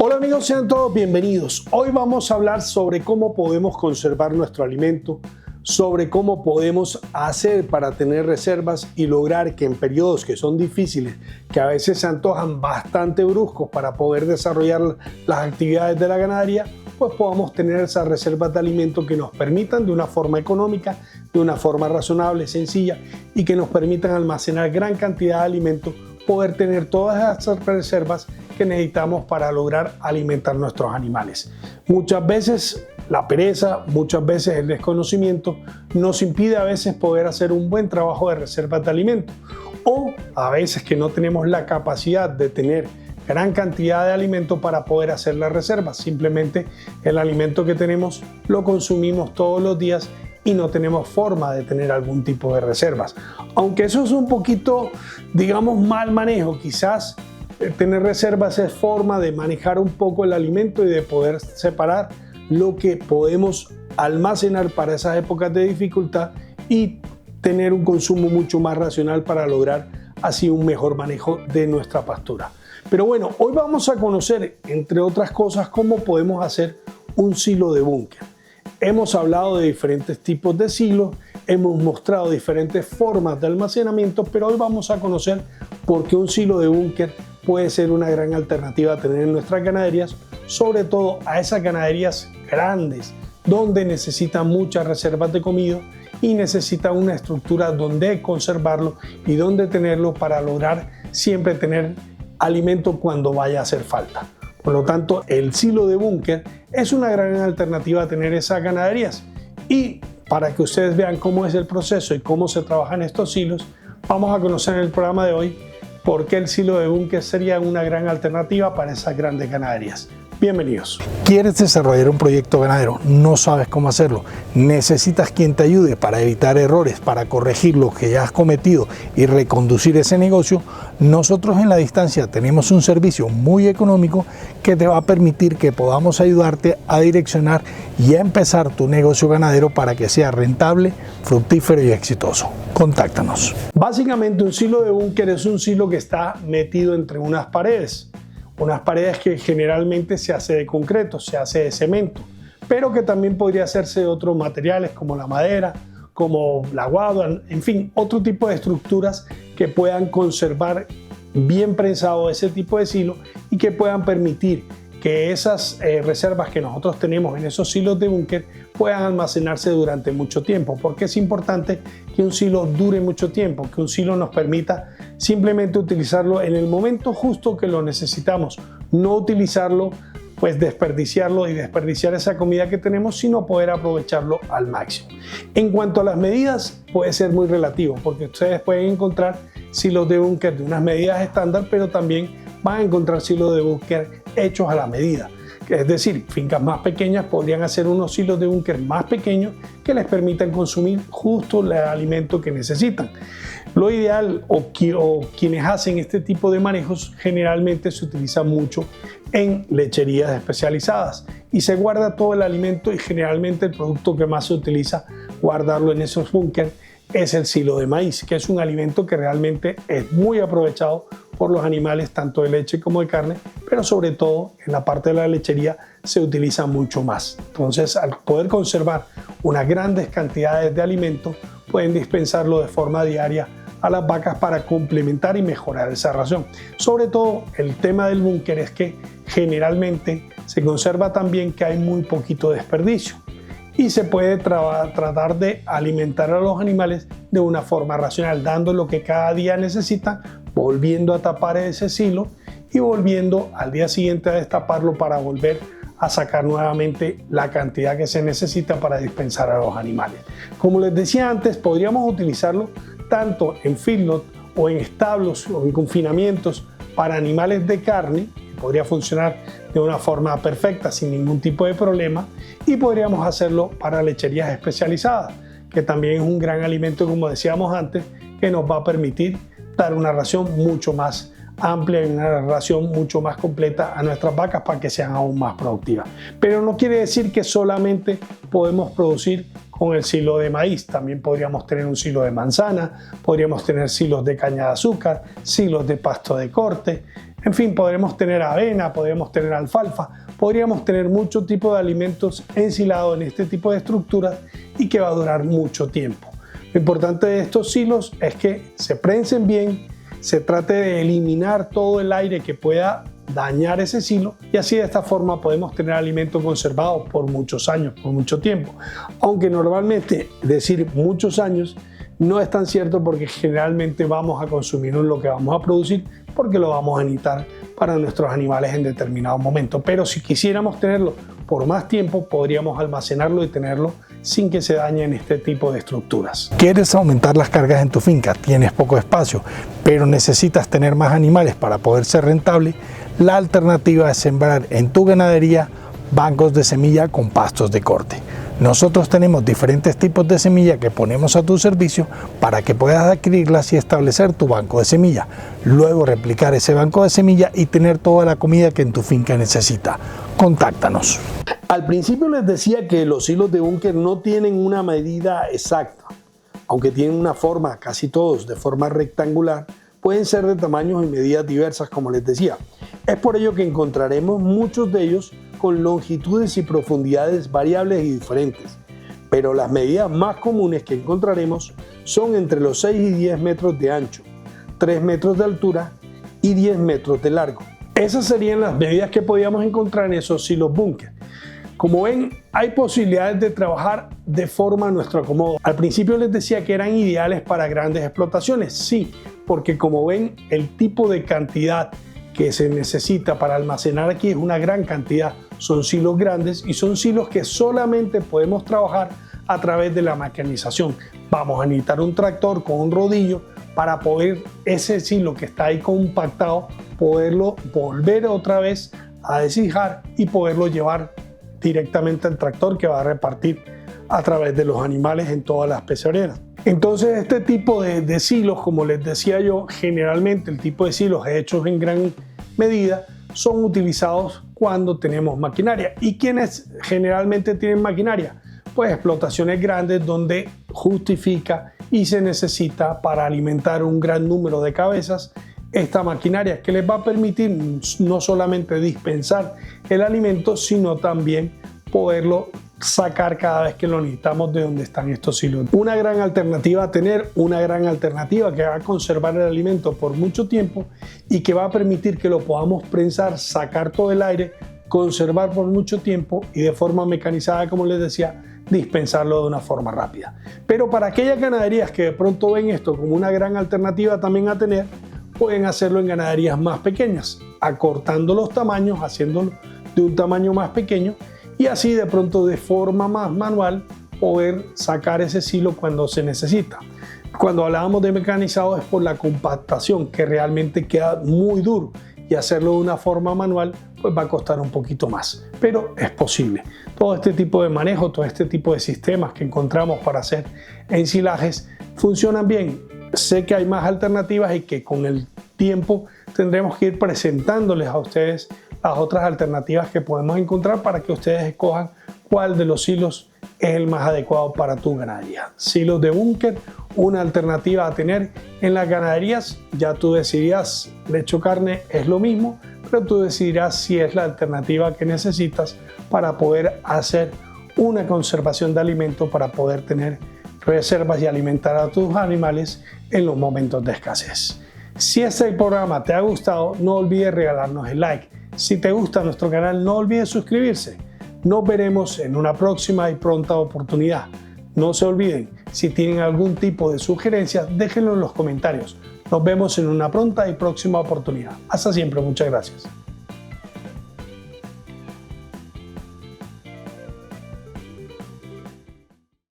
Hola amigos, sean todos bienvenidos. Hoy vamos a hablar sobre cómo podemos conservar nuestro alimento, sobre cómo podemos hacer para tener reservas y lograr que en periodos que son difíciles, que a veces se antojan bastante bruscos para poder desarrollar las actividades de la ganadería, pues podamos tener esas reservas de alimento que nos permitan de una forma económica, de una forma razonable, sencilla y que nos permitan almacenar gran cantidad de alimento, poder tener todas esas reservas que necesitamos para lograr alimentar nuestros animales. Muchas veces la pereza, muchas veces el desconocimiento nos impide a veces poder hacer un buen trabajo de reservas de alimento, o a veces que no tenemos la capacidad de tener gran cantidad de alimento para poder hacer las reservas. Simplemente el alimento que tenemos lo consumimos todos los días y no tenemos forma de tener algún tipo de reservas. Aunque eso es un poquito, digamos, mal manejo, quizás tener reservas es forma de manejar un poco el alimento y de poder separar lo que podemos almacenar para esas épocas de dificultad y tener un consumo mucho más racional para lograr así un mejor manejo de nuestra pastura. Pero bueno, hoy vamos a conocer, entre otras cosas, cómo podemos hacer un silo de búnker. Hemos hablado de diferentes tipos de silos, hemos mostrado diferentes formas de almacenamiento, pero hoy vamos a conocer por qué un silo de búnker puede ser una gran alternativa a tener en nuestras ganaderías, sobre todo a esas ganaderías grandes, donde necesitan muchas reservas de comida y necesitan una estructura donde conservarlo y donde tenerlo para lograr siempre tener alimento cuando vaya a hacer falta. Por lo tanto, el silo de búnker es una gran alternativa a tener esas ganaderías. Y para que ustedes vean cómo es el proceso y cómo se trabajan estos silos, vamos a conocer en el programa de hoy por qué el silo de búnker sería una gran alternativa para esas grandes ganaderías. Bienvenidos. ¿Quieres desarrollar un proyecto ganadero? ¿No sabes cómo hacerlo? ¿Necesitas quien te ayude para evitar errores, para corregir lo que ya has cometido y reconducir ese negocio? Nosotros en La Distancia tenemos un servicio muy económico que te va a permitir que podamos ayudarte a direccionar y a empezar tu negocio ganadero para que sea rentable, fructífero y exitoso. Contáctanos. Básicamente un silo de búnker es un silo que está metido entre unas paredes que generalmente se hace de concreto, se hace de cemento, pero que también podría hacerse de otros materiales como la madera, como la guadua, en fin, otro tipo de estructuras que puedan conservar bien prensado ese tipo de silo y que puedan permitir que esas reservas que nosotros tenemos en esos silos de búnker puedan almacenarse durante mucho tiempo, porque es importante que un silo dure mucho tiempo, que un silo nos permita simplemente utilizarlo en el momento justo que lo necesitamos, no utilizarlo, pues desperdiciarlo y desperdiciar esa comida que tenemos, sino poder aprovecharlo al máximo. En cuanto a las medidas, puede ser muy relativo, porque ustedes pueden encontrar silos de búnker de unas medidas estándar, pero también van a encontrar silos de búnker hechos a la medida. Es decir, fincas más pequeñas podrían hacer unos silos de búnker más pequeños que les permitan consumir justo el alimento que necesitan. Lo ideal o quienes hacen este tipo de manejos generalmente se utiliza mucho en lecherías especializadas y se guarda todo el alimento, y generalmente el producto que más se utiliza guardarlo en esos búnker es el silo de maíz, que es un alimento que realmente es muy aprovechado por los animales, tanto de leche como de carne, pero sobre todo en la parte de la lechería se utiliza mucho más. Entonces, al poder conservar unas grandes cantidades de alimento, pueden dispensarlo de forma diaria a las vacas para complementar y mejorar esa ración. Sobre todo, el tema del búnker es que generalmente se conserva también que hay muy poquito desperdicio y se puede tratar de alimentar a los animales de una forma racional, dando lo que cada día necesitan, volviendo a tapar ese silo y volviendo al día siguiente a destaparlo para volver a sacar nuevamente la cantidad que se necesita para dispensar a los animales. Como les decía antes, podríamos utilizarlo tanto en feedlot o en establos o en confinamientos para animales de carne, que podría funcionar de una forma perfecta sin ningún tipo de problema, y podríamos hacerlo para lecherías especializadas, que también es un gran alimento, como decíamos antes, que nos va a permitir dar una ración mucho más amplia y una ración mucho más completa a nuestras vacas para que sean aún más productivas. Pero no quiere decir que solamente podemos producir con el silo de maíz. También podríamos tener un silo de manzana, podríamos tener silos de caña de azúcar, silos de pasto de corte, en fin, podremos tener avena, podríamos tener alfalfa, podríamos tener mucho tipo de alimentos ensilados en este tipo de estructuras y que va a durar mucho tiempo. Lo importante de estos silos es que se prensen bien, se trate de eliminar todo el aire que pueda dañar ese silo y así de esta forma podemos tener alimentos conservados por muchos años, por mucho tiempo. Aunque normalmente decir muchos años no es tan cierto porque generalmente vamos a consumir lo que vamos a producir porque lo vamos a necesitar para nuestros animales en determinado momento. Pero si quisiéramos tenerlo por más tiempo, podríamos almacenarlo y tenerlo sin que se dañen este tipo de estructuras. ¿Quieres aumentar las cargas en tu finca? Tienes poco espacio, pero necesitas tener más animales para poder ser rentable. La alternativa es sembrar en tu ganadería bancos de semilla con pastos de corte. Nosotros tenemos diferentes tipos de semilla que ponemos a tu servicio para que puedas adquirirlas y establecer tu banco de semilla. Luego replicar ese banco de semilla y tener toda la comida que en tu finca necesita. Contáctanos. Al principio les decía que los silos de búnker no tienen una medida exacta. Aunque tienen una forma, casi todos de forma rectangular, pueden ser de tamaños y medidas diversas, como les decía. Es por ello que encontraremos muchos de ellos con longitudes y profundidades variables y diferentes, pero las medidas más comunes que encontraremos son entre los 6 y 10 metros de ancho, 3 metros de altura y 10 metros de largo. Esas serían las medidas que podíamos encontrar en esos silos búnker. Como ven, hay posibilidades de trabajar de forma a nuestro acomodo. Al principio les decía que eran ideales para grandes explotaciones, sí, porque como ven, el tipo de cantidad que se necesita para almacenar aquí es una gran cantidad. Son silos grandes y son silos que solamente podemos trabajar a través de la mecanización. Vamos a necesitar un tractor con un rodillo para poder ese silo que está ahí compactado, poderlo volver otra vez a deshijar y poderlo llevar directamente al tractor que va a repartir a través de los animales en todas las pezoneras. Entonces este tipo de silos, como les decía yo, generalmente el tipo de silos hechos en gran medida son utilizados cuando tenemos maquinaria. ¿Y quiénes generalmente tienen maquinaria? Pues explotaciones grandes donde justifica y se necesita para alimentar un gran número de cabezas esta maquinaria que les va a permitir no solamente dispensar el alimento, sino también poderlo sacar cada vez que lo necesitamos de donde están estos silos. Una gran alternativa a tener, una gran alternativa que va a conservar el alimento por mucho tiempo y que va a permitir que lo podamos prensar, sacar todo el aire, conservar por mucho tiempo y de forma mecanizada, como les decía, dispensarlo de una forma rápida. Pero para aquellas ganaderías que de pronto ven esto como una gran alternativa también a tener, pueden hacerlo en ganaderías más pequeñas, acortando los tamaños, haciéndolo de un tamaño más pequeño y así de pronto de forma más manual poder sacar ese silo cuando se necesita. Cuando hablábamos de mecanizado es por la compactación, que realmente queda muy duro y hacerlo de una forma manual pues va a costar un poquito más, pero es posible. Todo este tipo de manejo, todo este tipo de sistemas que encontramos para hacer ensilajes funcionan bien. Sé que hay más alternativas y que con el tiempo tendremos que ir presentándoles a ustedes las otras alternativas que podemos encontrar para que ustedes escojan cuál de los silos es el más adecuado para tu ganadería. Silos de búnker, una alternativa a tener en las ganaderías. Ya tú decidirás, leche o carne es lo mismo, pero tú decidirás si es la alternativa que necesitas para poder hacer una conservación de alimento, para poder tener reservas y alimentar a tus animales en los momentos de escasez. Si este programa te ha gustado, no olvides regalarnos el like. Si te gusta nuestro canal, no olvides suscribirse. Nos veremos en una próxima y pronta oportunidad. No se olviden, si tienen algún tipo de sugerencias, déjenlo en los comentarios. Nos vemos en una pronta y próxima oportunidad. Hasta siempre, muchas gracias.